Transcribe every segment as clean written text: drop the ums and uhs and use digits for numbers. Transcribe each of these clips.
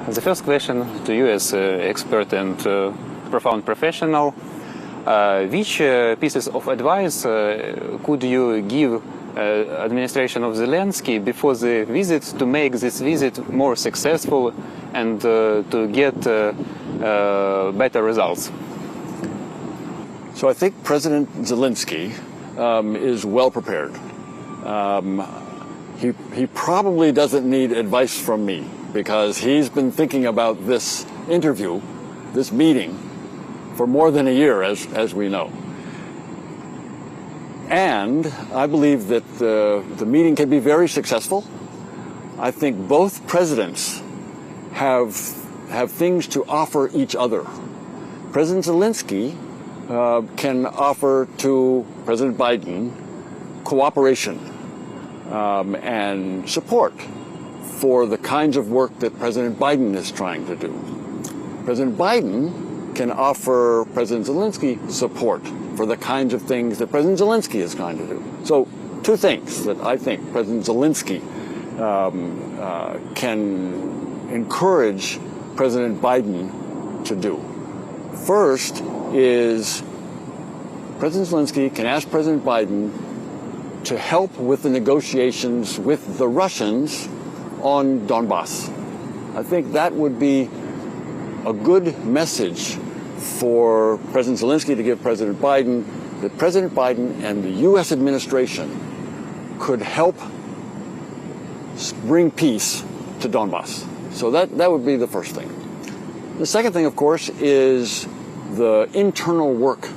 The first question to you as expert and profound professional, which pieces of advice could you give administration of Zelensky before the visit to make this visit more successful and to get better results? So I think President Zelensky is well prepared. He probably doesn't need advice from me because he's been thinking about this interview, this meeting, for more than a year, as we know. And I believe that the meeting can be very successful. I think both presidents have things to offer each other. President Zelensky can offer to President Biden cooperation and support for the kinds of work that President Biden is trying to do. President Biden can offer President Zelensky support for the kinds of things that President Zelensky is trying to do. So, two things that I think President Zelensky can encourage President Biden to do. First is President Zelensky can ask President Biden to help with the negotiations with the Russians on Donbas. I think that would be a good message for President Zelensky to give President Biden, that President Biden and the U.S. administration could help bring peace to Donbas. So that would be the first thing. The second thing, of course, is the internal work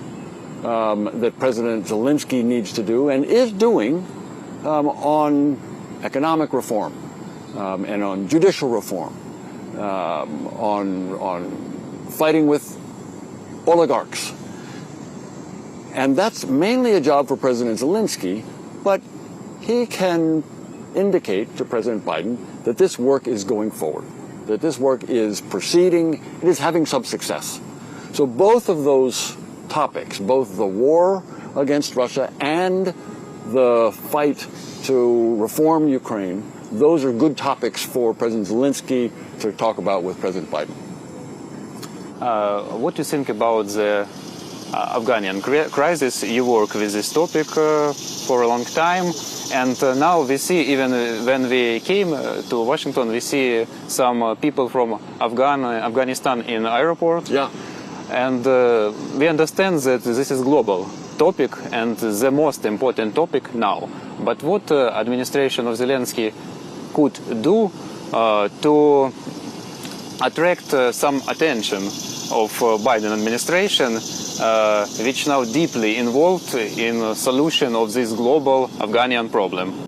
that President Zelensky needs to do and is doing on economic reform and on judicial reform, on fighting with oligarchs. And that's mainly a job for President Zelensky, but he can indicate to President Biden that this work is going forward, that this work is proceeding, it is having some success. So both of those topics, both the war against Russia and the fight to reform Ukraine, those are good topics for President Zelensky to talk about with President Biden. What do you think about the Afghan crisis? You work with this topic for a long time, and now we see, even when we came to Washington, we see some people from Afghanistan in the airport. Yeah. And we understand that this is global topic and the most important topic now. But what administration of Zelensky could do to attract some attention of Biden administration, which now deeply involved in the solution of this global Afghan problem?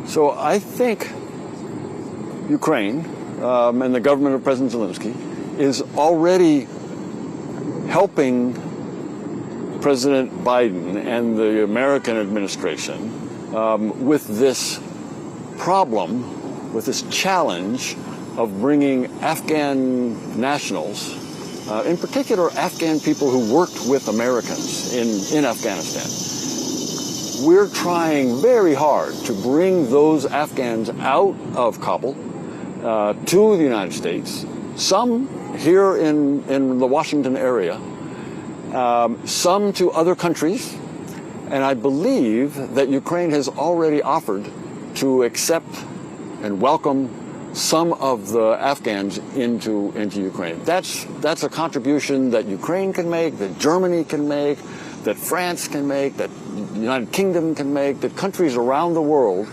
So I think Ukraine and the government of President Zelensky is already helping President Biden and the American administration with this problem, with this challenge of bringing Afghan nationals, in particular Afghan people who worked with Americans in Afghanistan. We're trying very hard to bring those Afghans out of Kabul to the United States, some here in the Washington area, some to other countries, and I believe that Ukraine has already offered to accept and welcome some of the Afghans into Ukraine. That's a contribution that Ukraine can make, that Germany can make, that France can make, that the United Kingdom can make, that countries around the world,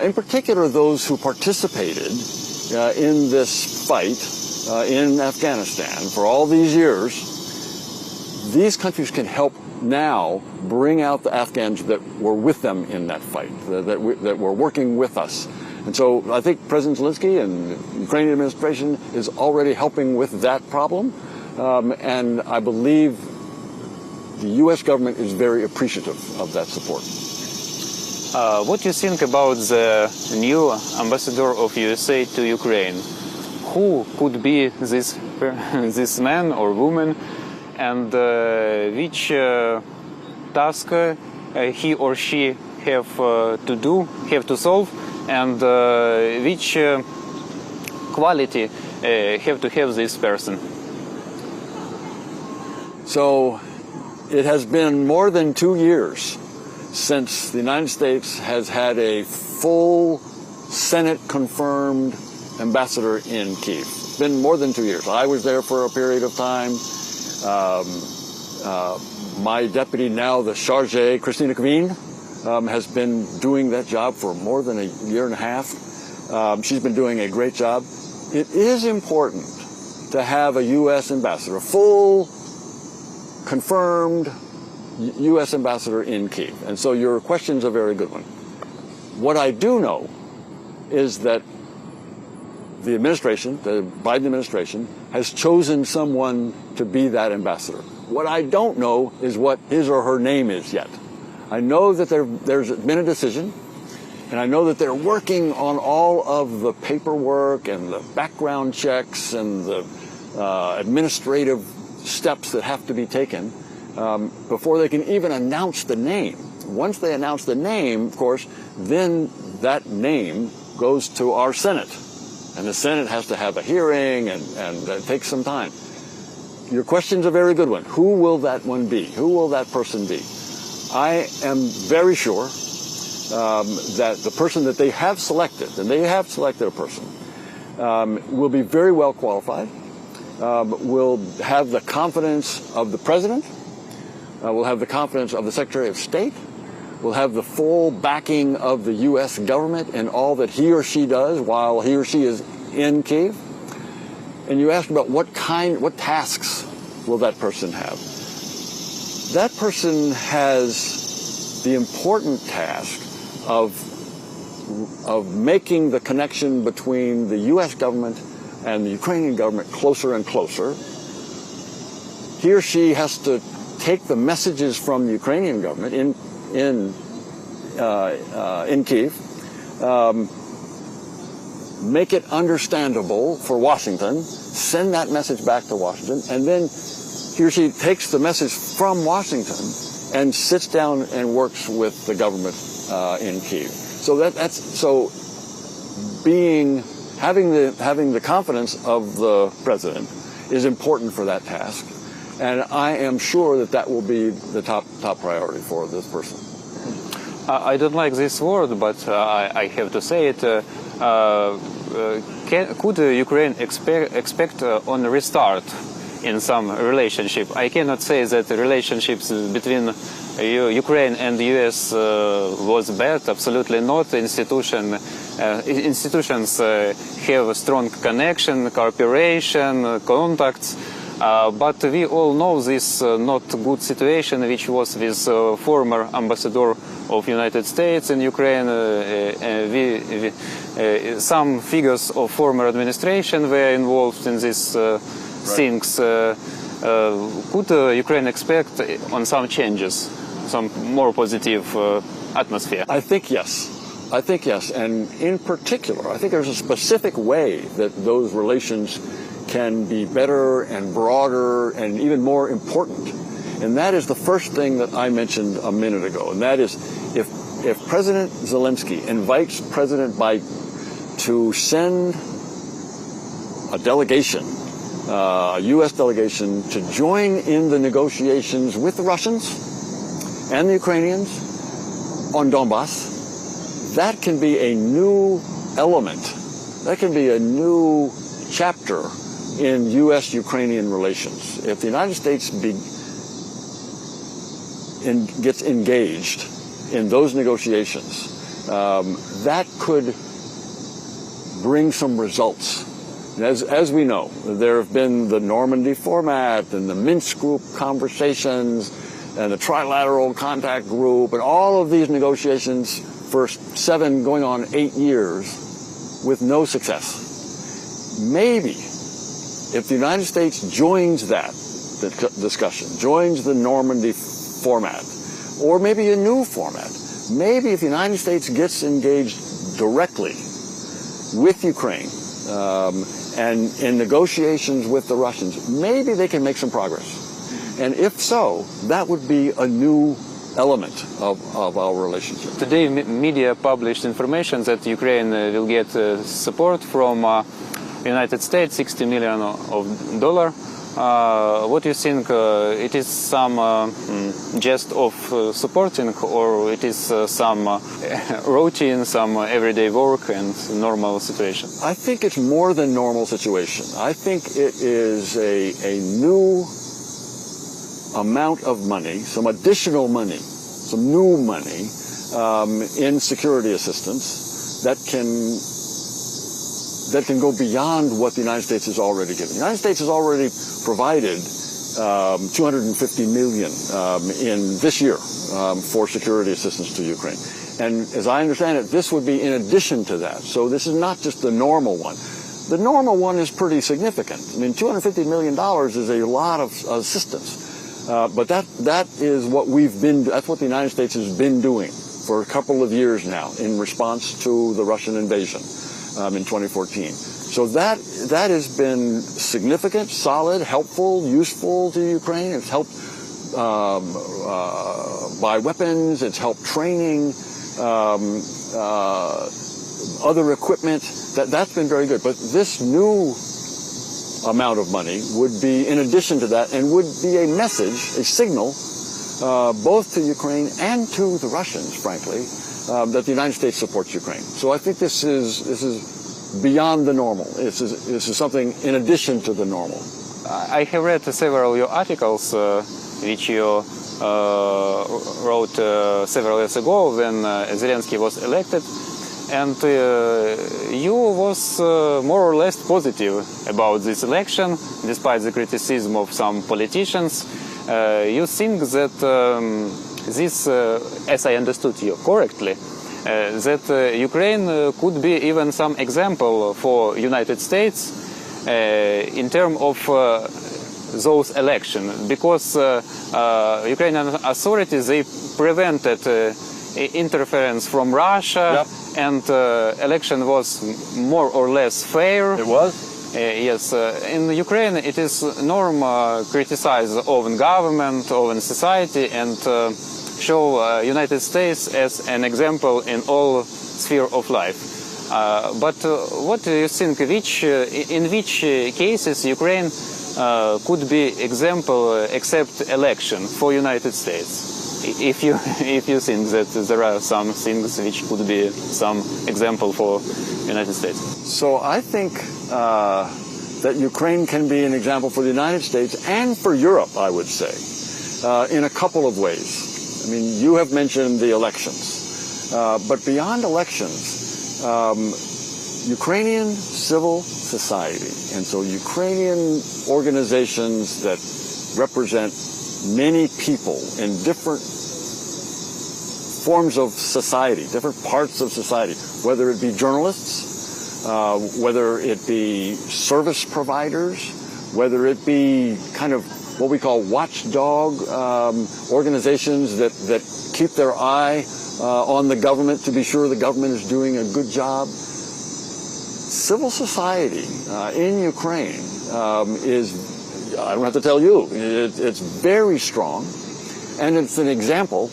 in particular those who participated in this fight in Afghanistan for all these years, these countries can help now bring out the Afghans that were with them in that fight, that were working with us. And so I think President Zelensky and the Ukrainian administration is already helping with that problem. And I believe the U.S. government is very appreciative of that support. What do you think about the new ambassador of USA to Ukraine? Who could be this man or woman, and which task he or she have to solve, and which quality have to have this person? So it has been more than 2 years since the United States has had a full Senate-confirmed ambassador in Kyiv. It's been more than 2 years. I was there for a period of time. My deputy now, the chargé, Christina Kveen, has been doing that job for more than a year and a half. She's been doing a great job. It is important to have a U.S. ambassador, a full, confirmed U.S. ambassador in Kyiv. And so your question's a very good one. What I do know is that the administration, the Biden administration, has chosen someone to be that ambassador. What I don't know is what his or her name is yet. I know that there's been a decision, and I know that they're working on all of the paperwork and the background checks and the administrative steps that have to be taken before they can even announce the name. Once they announce the name, of course, then that name goes to our Senate. And the Senate has to have a hearing, and it takes some time. Your question's a very good one. Who will that one be? Who will that person be? I am very sure that the person that they have selected, and they have selected a person, will be very well qualified, will have the confidence of the President, will have the confidence of the Secretary of State, will have the full backing of the U.S. government in all that he or she does while he or she is in Kyiv. And you asked about what tasks will that person have? That person has the important task of making the connection between the U.S. government and the Ukrainian government closer and closer. He or she has to take the messages from the Ukrainian government in Kyiv, make it understandable for Washington, send that message back to Washington, and then he or she takes the message from Washington and sits down and works with the government in Kyiv. So having the confidence of the president is important for that task, and I am sure that will be the top priority for this person. I don't like this word, but I have to say it. Could Ukraine expect on a restart in some relationship? I cannot say that the relationships between Ukraine and the US was bad. Absolutely not. Institutions have a strong connection, cooperation, contacts. But we all know this not good situation which was with former ambassador of United States in Ukraine. Some figures of former administration were involved in these things. Could Ukraine expect on some changes, some more positive atmosphere? I think yes. And in particular, I think there's a specific way that those relations can be better and broader and even more important. And that is the first thing that I mentioned a minute ago. And that is if President Zelenskyy invites President Biden to send a delegation, a U.S. delegation, to join in the negotiations with the Russians and the Ukrainians on Donbas, that can be a new element. That can be a new chapter in U.S.-Ukrainian relations. If the United States gets engaged in those negotiations, that could bring some results. As we know, there have been the Normandy format and the Minsk group conversations and the trilateral contact group and all of these negotiations for 7 going on 8 years with no success. Maybe if the United States joins that discussion, joins the Normandy format, or maybe a new format, maybe if the United States gets engaged directly with Ukraine and in negotiations with the Russians, maybe they can make some progress. And if so, that would be a new element of our relationship. Today, media published information that Ukraine will get support from United States, $60 million of dollar. What do you think? It is some jest of supporting, or it is some routine, some everyday work and normal situation? I think it's more than normal situation. I think it is a new amount of money, some additional money, some new money in security assistance that can go beyond what the United States has already given. The United States has already provided $250 million in this year for security assistance to Ukraine. And as I understand it, this would be in addition to that. So this is not just the normal one. The normal one is pretty significant. I mean, $250 million is a lot of assistance. But that is what that's what the United States has been doing for a couple of years now in response to the Russian invasion in 2014. So that has been significant, solid, helpful, useful to Ukraine. It's helped buy weapons. It's helped training, other equipment. That's been very good. But this new amount of money would be in addition to that, and would be a message, a signal, both to Ukraine and to the Russians, frankly, that the United States supports Ukraine. So I think this is beyond the normal. This is something in addition to the normal. I have read several of your articles which you wrote several years ago when Zelenskyy was elected, and you was more or less positive about this election, despite the criticism of some politicians. You think that this, as I understood you correctly, that Ukraine could be even some example for United States in terms of those elections, because Ukrainian authorities, they prevented interference from Russia, yep. And election was more or less fair. It was? Yes, in Ukraine it is norm criticize own government, own society, and show United States as an example in all sphere of life. But what do you think? In which cases Ukraine could be example except election for United States? If you think that there are some things which could be some example for United States. So I think that Ukraine can be an example for the United States and for Europe, I would say, in a couple of ways. I mean, you have mentioned the elections, but beyond elections, Ukrainian civil society, and so Ukrainian organizations that represent many people in different forms of society, different parts of society, whether it be journalists, whether it be service providers, whether it be kind of what we call watchdog organizations that keep their eye on the government to be sure the government is doing a good job. Civil society in Ukraine is, I don't have to tell you, it's very strong, and it's an example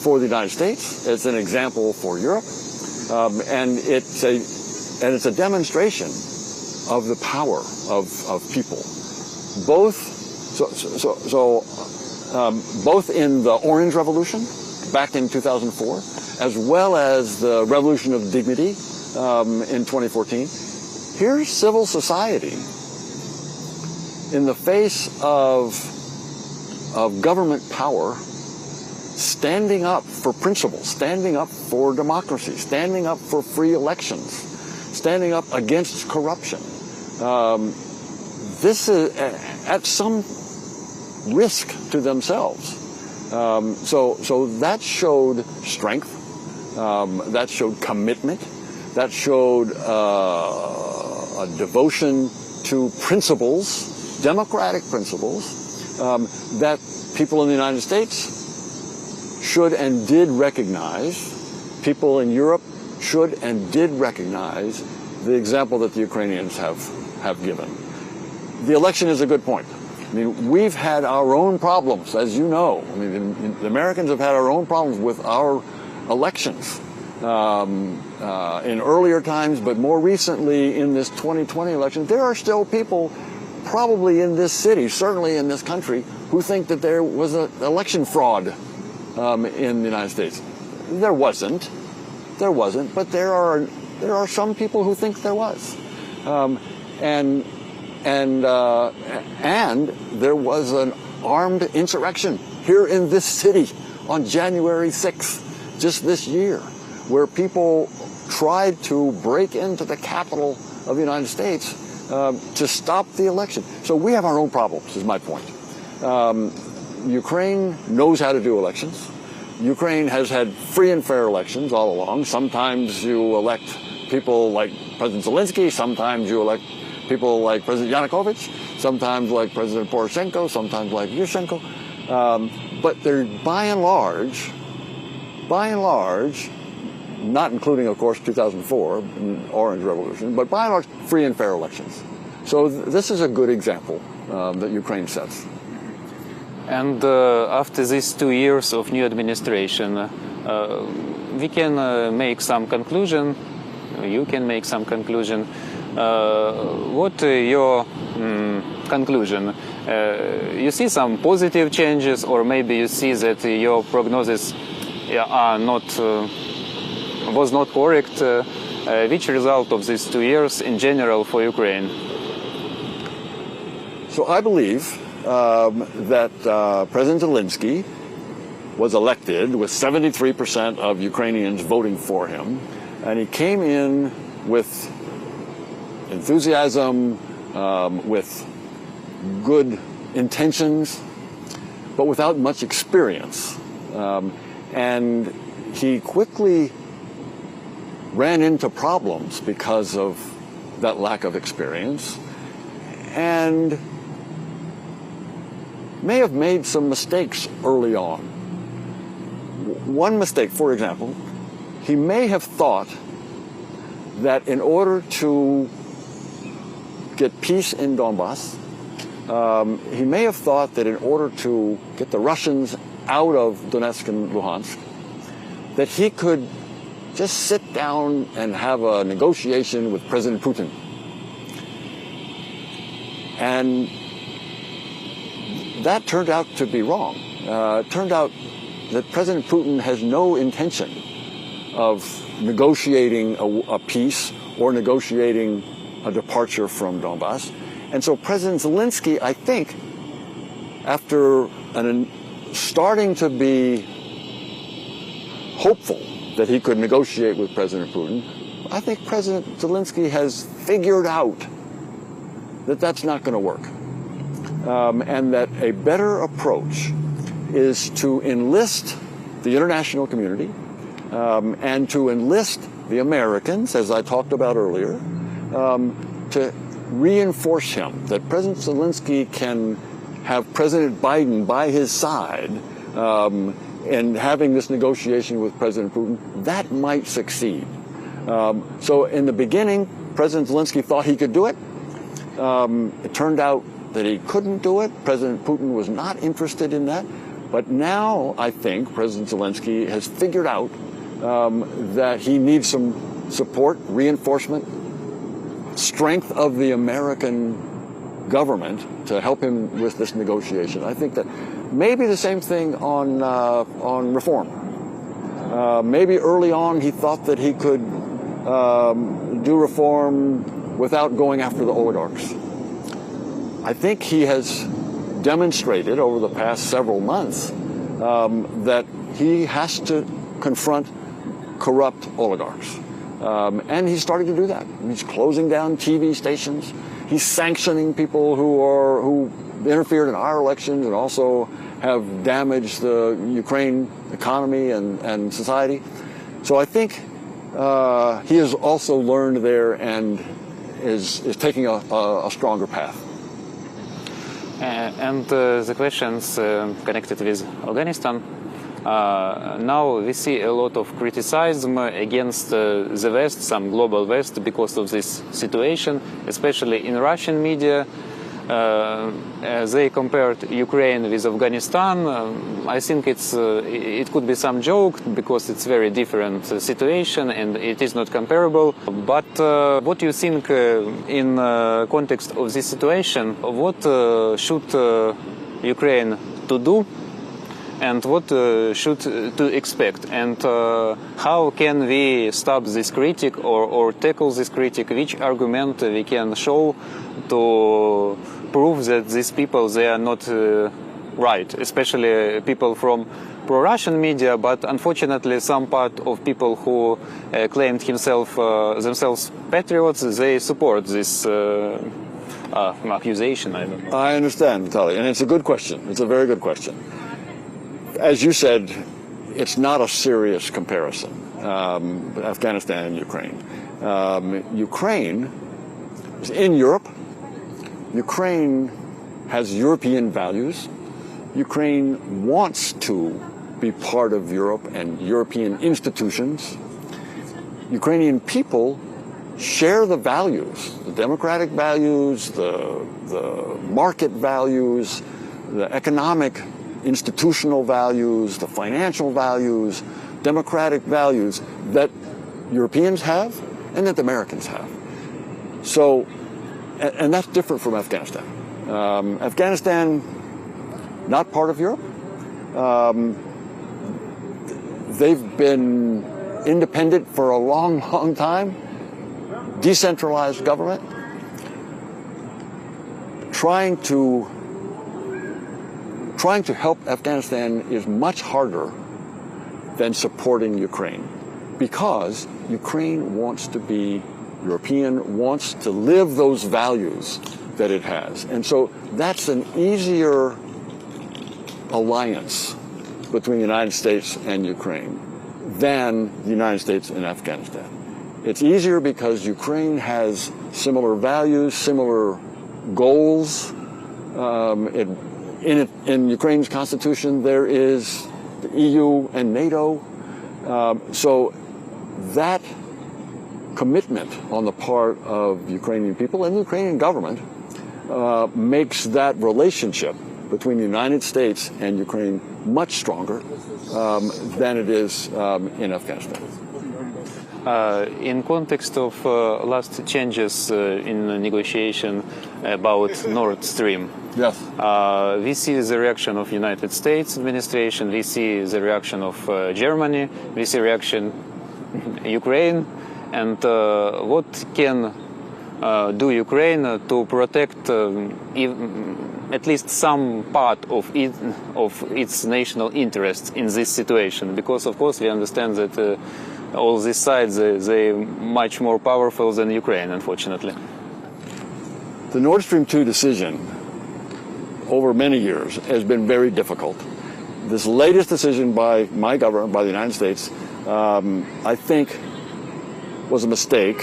for the United States. It's an example for Europe, and it's a demonstration of the power of people, both in the Orange Revolution back in 2004, as well as the Revolution of Dignity in 2014. Here's civil society in the face of government power, standing up for principles, standing up for democracy, standing up for free elections, standing up against corruption. This is at some risk to themselves. So that showed strength, that showed commitment, that showed a devotion to principles, democratic principles, that people in the United States should and did recognize. People in Europe should and did recognize the example that the Ukrainians have given. The election is a good point. I mean, we've had our own problems, as you know. I mean, the Americans have had our own problems with our elections. in earlier times, but more recently in this 2020 election, there are still people probably in this city, certainly in this country, who think that there was an election fraud in the United States. There wasn't, but there are some people who think there was. And there was an armed insurrection here in this city on January 6th, just this year, where people tried to break into the Capitol of the United States to stop the election. So we have our own problems, is my point. Ukraine knows how to do elections. Ukraine has had free and fair elections all along. Sometimes you elect people like President Zelenskyy, sometimes you elect people like President Yanukovych, sometimes like President Poroshenko, sometimes like Yushchenko. But they're by and large, not including, of course, 2004, Orange Revolution, but by and large, free and fair elections. So this is a good example that Ukraine sets. And after these 2 years of new administration, we can make some conclusion. You can make some conclusion. What your conclusion? You see some positive changes, or maybe you see that your prognosis are not was not correct. Which result of these 2 years in general for Ukraine? So I believe that President Zelenskyy was elected with 73% of Ukrainians voting for him, and he came in with enthusiasm, with good intentions, but without much experience. And he quickly ran into problems because of that lack of experience, and may have made some mistakes early on. One mistake, for example, he may have thought that in order to get peace in Donbas, he may have thought that in order to get the Russians out of Donetsk and Luhansk, that he could just sit down and have a negotiation with President Putin. And that turned out to be wrong. It turned out that President Putin has no intention of negotiating a peace or negotiating a departure from Donbas. And so President Zelenskyy, I think, after starting to be hopeful that he could negotiate with President Putin, I think President Zelenskyy has figured out that that's not going to work. And that a better approach is to enlist the international community and to enlist the Americans, as I talked about earlier, to reinforce him, that President Zelenskyy can have President Biden by his side and having this negotiation with President Putin, that might succeed. So in the beginning, President Zelenskyy thought he could do it. It turned out that he couldn't do it. President Putin was not interested in that. But now I think President Zelenskyy has figured out that he needs some support, reinforcement, strength of the American government to help him with this negotiation. I think that maybe the same thing on reform. Maybe early on he thought that he could do reform without going after the oligarchs. I think he has demonstrated over the past several months that he has to confront corrupt oligarchs. And he's starting to do that. He's closing down TV stations. He's sanctioning people who interfered in our elections and also have damaged the Ukraine economy and society. So I think he has also learned there and is taking a stronger path. And the questions connected with Afghanistan. Now we see a lot of criticism against the West, some global West, because of this situation, especially in Russian media. they compared Ukraine with Afghanistan. I think it could be some joke because it's very different situation and it is not comparable. But what do you think in context of this situation? What should Ukraine to do? And what should to expect? And how can we stop this critic or tackle this critic? Which argument we can show to prove that these people, they are not right, especially people from pro-Russian media, but unfortunately some part of people who claimed themselves patriots, they support this accusation. I don't know. I understand, Vitaly, and it's a good question. It's a very good question. As you said, it's not a serious comparison, Afghanistan and Ukraine. Ukraine is in Europe. Ukraine has European values. Ukraine wants to be part of Europe and European institutions. Ukrainian people share the values, the democratic values, the market values, the economic institutional values, the financial values, democratic values that Europeans have and that the Americans have. So, and that's different from Afghanistan. Afghanistan, not part of Europe. They've been independent for a long, long time. Decentralized government. Trying to help Afghanistan is much harder than supporting Ukraine because Ukraine wants to be European, wants to live those values that it has. And so that's an easier alliance between the United States and Ukraine than the United States and Afghanistan. It's easier because Ukraine has similar values, similar goals. In Ukraine's constitution, there is the EU and NATO. So that commitment on the part of Ukrainian people and the Ukrainian government makes that relationship between the United States and Ukraine much stronger than it is in Afghanistan. In context of last changes in negotiation about Nord Stream, yes, we see the reaction of United States administration, we see the reaction of Germany, we see reaction Ukraine, and what can do Ukraine to protect at least some part of its national interests in this situation? Because of course we understand that all these sides, they're much more powerful than Ukraine, unfortunately. The Nord Stream 2 decision over many years has been very difficult. This latest decision by my government, by the United States, I think was a mistake.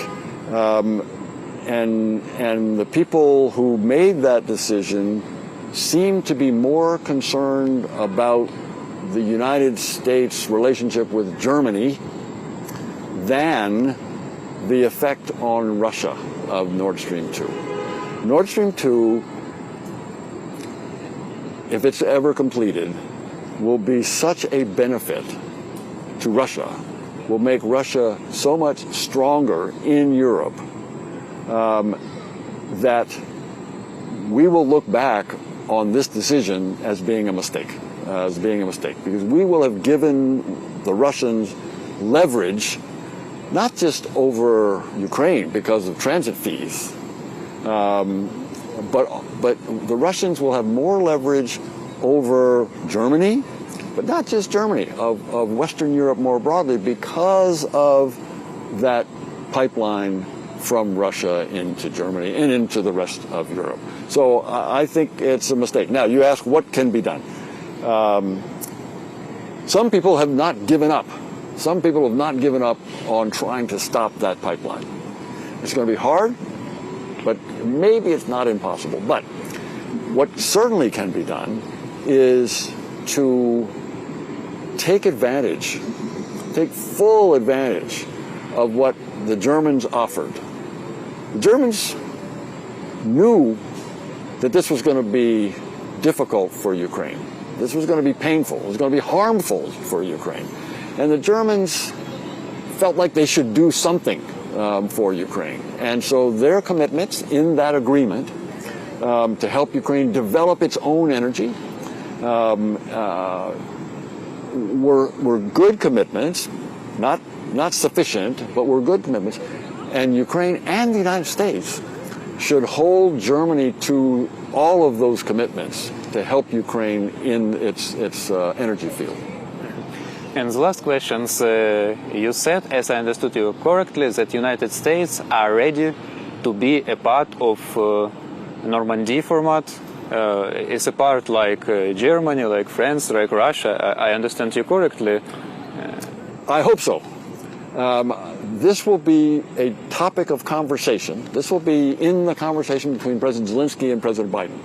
And the people who made that decision seem to be more concerned about the United States' relationship with Germany than the effect on Russia of Nord Stream 2. Nord Stream 2, if it's ever completed, will be such a benefit to Russia, will make Russia so much stronger in Europe that we will look back on this decision as being a mistake, because we will have given the Russians leverage not just over Ukraine because of transit fees, but the Russians will have more leverage over Germany, but not just Germany, of Western Europe more broadly because of that pipeline from Russia into Germany and into the rest of Europe. So I think it's a mistake. Now, you ask what can be done. Some people have not given up. Some people have not given up on trying to stop that pipeline. It's going to be hard, but maybe it's not impossible. But what certainly can be done is to take full advantage of what the Germans offered. The Germans knew that this was going to be difficult for Ukraine. This was going to be painful. It was going to be harmful for Ukraine. And the Germans felt like they should do something for Ukraine. And so their commitments in that agreement to help Ukraine develop its own energy were good commitments, not sufficient, but were good commitments. And Ukraine and the United States should hold Germany to all of those commitments to help Ukraine in its energy field. And the last questions, you said, as I understood you correctly, that the United States are ready to be a part of Normandy format. It's a part like Germany, like France, like Russia. I understand you correctly. I hope so. This will be a topic of conversation. This will be in the conversation between President Zelenskyy and President Biden.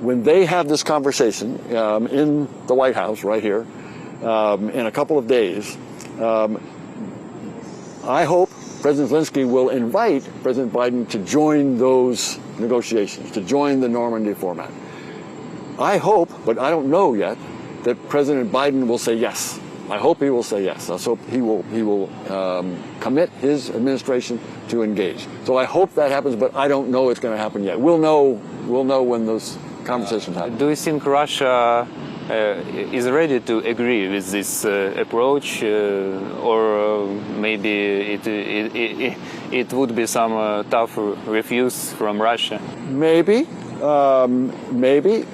When they have this conversation in the White House right here in a couple of days, I hope President Zelenskyy will invite President Biden to join those negotiations, to join the Normandy format. I hope, but I don't know yet, that President Biden will say yes. I hope he will say yes. I hope he will commit his administration to engage. So I hope that happens, but I don't know it's going to happen yet. We'll know when those conversations happen. Do you think Russia is ready to agree with this approach, or maybe it would be some tough refuse from Russia? Maybe. Maybe.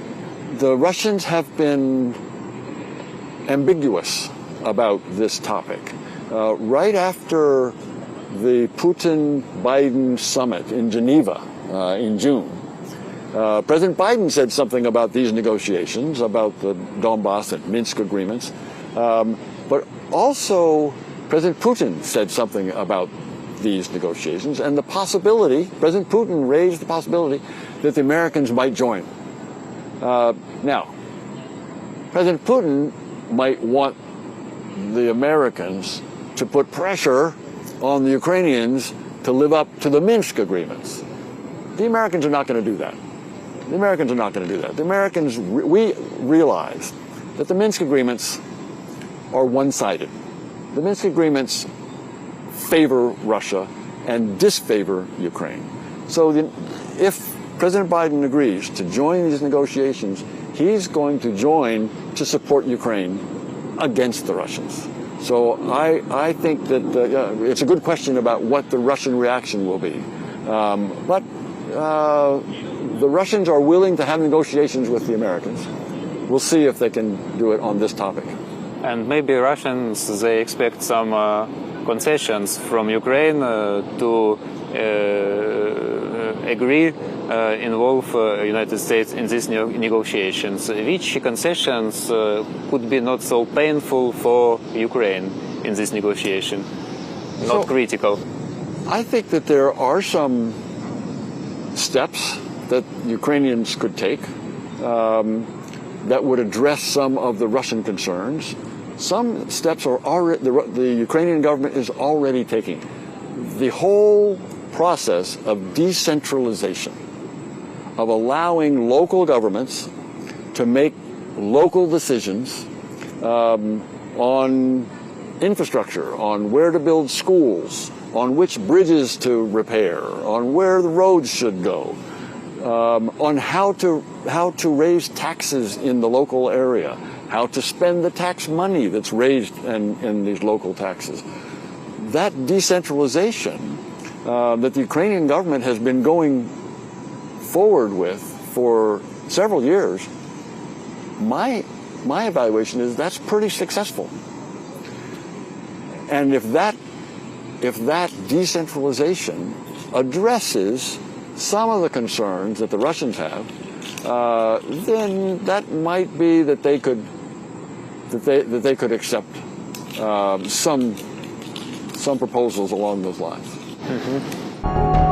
The Russians have been ambiguous about this topic. Right after the Putin-Biden summit in Geneva in June, President Biden said something about these negotiations, about the Donbas and Minsk agreements, but also President Putin said something about these negotiations and the possibility, President Putin raised the possibility that the Americans might join. Now, President Putin might want the Americans to put pressure on the Ukrainians to live up to the Minsk agreements. The Americans are not going to do that. The Americans are not going to do that. The Americans, we realize that the Minsk agreements are one-sided. The Minsk agreements favor Russia and disfavor Ukraine. So if President Biden agrees to join these negotiations, he's going to join to support Ukraine against the Russians. So I think that it's a good question about what the Russian reaction will be. But the Russians are willing to have negotiations with the Americans. We'll see if they can do it on this topic. And maybe Russians, they expect some concessions from Ukraine to agree involve United States in these negotiations. Which concessions could be not so painful for Ukraine in this negotiation? Not critical. I think that there are some steps that Ukrainians could take that would address some of the Russian concerns. Some steps are already, the Ukrainian government is already taking. The whole process of decentralization, of allowing local governments to make local decisions on infrastructure, on where to build schools, on which bridges to repair, on where the roads should go, on how to raise taxes in the local area, how to spend the tax money that's raised in these local taxes. That decentralization that the Ukrainian government has been going forward with for several years, my evaluation is that's pretty successful. And if that decentralization addresses some of the concerns that the Russians have, then that might be that they could accept some proposals along those lines. Mm-hmm.